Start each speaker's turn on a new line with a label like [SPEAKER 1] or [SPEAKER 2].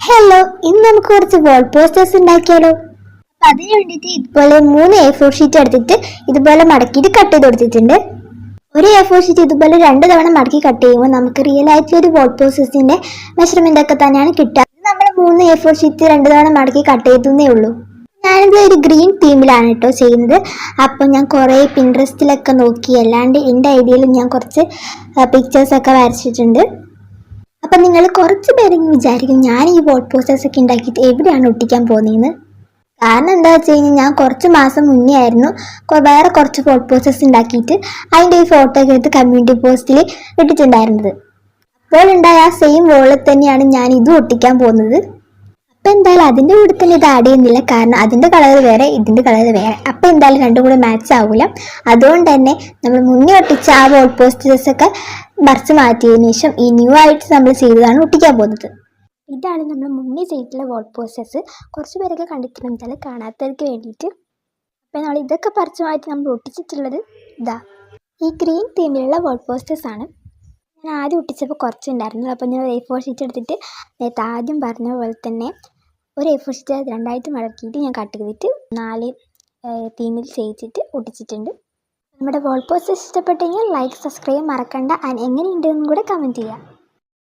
[SPEAKER 1] Hello, ഇന്ന് നമുക്ക് കുറച്ച് വാൾ പോസ്റ്റേഴ്സ് ഉണ്ടാക്കിയാലോ. അപ്പൊ അതിന് വേണ്ടിയിട്ട് ഇതുപോലെ 3 A4 ഷീറ്റ് എടുത്തിട്ട് ഇതുപോലെ മടക്കിയിട്ട് കട്ട് ചെയ്ത് കൊടുത്തിട്ടുണ്ട്. ഒരു A4 ഷീറ്റ് ഇതുപോലെ 2 തവണ മടക്കി കട്ട് ചെയ്യുമ്പോൾ നമുക്ക് റിയൽ ആയിട്ടുള്ള ഒരു വാൾ പോസ്റ്റേഴ്സിന്റെ മെഷർമെന്റ് ഒക്കെ തന്നെയാണ് കിട്ടുക. നമ്മൾ 3 A4 ഷീറ്റ് 2 തവണ മടക്കി കട്ട് ചെയ്തേ ഉള്ളൂ. ഞാനിത് ഒരു ഗ്രീൻ തീമിലാണ് കേട്ടോ ചെയ്യുന്നത്. അപ്പോൾ ഞാൻ കുറേ പിൻട്രസ്റ്റിലൊക്കെ നോക്കി, അല്ലാണ്ട് എൻ്റെ ഐഡിയയിൽ ഞാൻ കുറച്ച് പിക്ചേഴ്സൊക്കെ വരച്ചിട്ടുണ്ട്. അപ്പം നിങ്ങൾ കുറച്ച് പേരെങ്കിലും വിചാരിക്കും ഞാൻ ഈ വാൾ പോസ്റ്റേഴ്സ് ഒക്കെ ഉണ്ടാക്കിയിട്ട് എവിടെയാണ് ഒട്ടിക്കാൻ പോകുന്നതെന്ന്. കാരണം എന്താ വെച്ച് കഴിഞ്ഞാൽ ഞാൻ കുറച്ച് മാസം മുന്നേ ആയിരുന്നു വേറെ കുറച്ച് വാൾ പോസ്റ്റേഴ്സ് ഉണ്ടാക്കിയിട്ട് അതിൻ്റെ ഈ ഫോട്ടോ ഒക്കെ എടുത്ത് കമ്മ്യൂണിറ്റി പോസ്റ്റിൽ ഇട്ടിട്ടുണ്ടായിരുന്നത്. അപ്പോൾ ഉണ്ടായ ആ സെയിം വോളിൽ തന്നെയാണ് ഞാൻ ഇതും ഒട്ടിക്കാൻ പോകുന്നത്. അപ്പം എന്തായാലും അതിൻ്റെ കൂടെ തന്നെ ഇത് ആഡ് ചെയ്യുന്നില്ല, കാരണം അതിൻ്റെ കളർ വേറെ ഇതിൻ്റെ കളർ വേറെ. അപ്പം എന്തായാലും രണ്ടും കൂടെ മാച്ച് ആവില്ല. അതുകൊണ്ട് തന്നെ നമ്മൾ മുന്നേ ഒട്ടിച്ച ആ വാൾ പോസ്റ്റേഴ്സൊക്കെ മറിച്ച് മാറ്റിയതിനു ശേഷം ഈ ന്യൂ ആയിട്ട് നമ്മൾ ചെയ്തതാണ് ഒട്ടിക്കാൻ പോകുന്നത്. ഇതാണ് നമ്മൾ മുന്നേ ചെയ്തിട്ടുള്ള വാൾ പോസ്റ്റേഴ്സ്. കുറച്ച് പേരൊക്കെ കണ്ടിട്ടുണ്ടെങ്കിൽ കാണാത്തവർക്ക് വേണ്ടിയിട്ട്. അപ്പം നമ്മൾ ഇതൊക്കെ പറിച്ച് മാറ്റി നമ്മൾ ഒട്ടിച്ചിട്ടുള്ളത് ഇതാ ഈ ഗ്രീൻ തീമിലുള്ള വാൾ പോസ്റ്റേഴ്സാണ്. ഞാൻ ആദ്യം ഒട്ടിച്ചപ്പോൾ കുറച്ചുണ്ടായിരുന്നത്. അപ്പോൾ ഞാൻ A4 ഷീറ്റ് എടുത്തിട്ട് നേരത്തെ ആദ്യം പറഞ്ഞ പോലെ തന്നെ ഒരു A4 ഷീറ്റ് 2ആയിട്ട് മടക്കിയിട്ട് ഞാൻ കട്ട് ചെയ്തിട്ട് 4 തീമിൽ ചെയ്യിച്ചിട്ട് ഒട്ടിച്ചിട്ടുണ്ട്. നമ്മുടെ വാൾ പോസ്റ്റേഴ്സ് ഇഷ്ടപ്പെട്ടെങ്കിൽ ലൈക്ക് സബ്സ്ക്രൈബ് മറക്കണ്ട. എങ്ങനെയുണ്ടെന്നും കൂടെ കമൻറ്റ് ചെയ്യുക.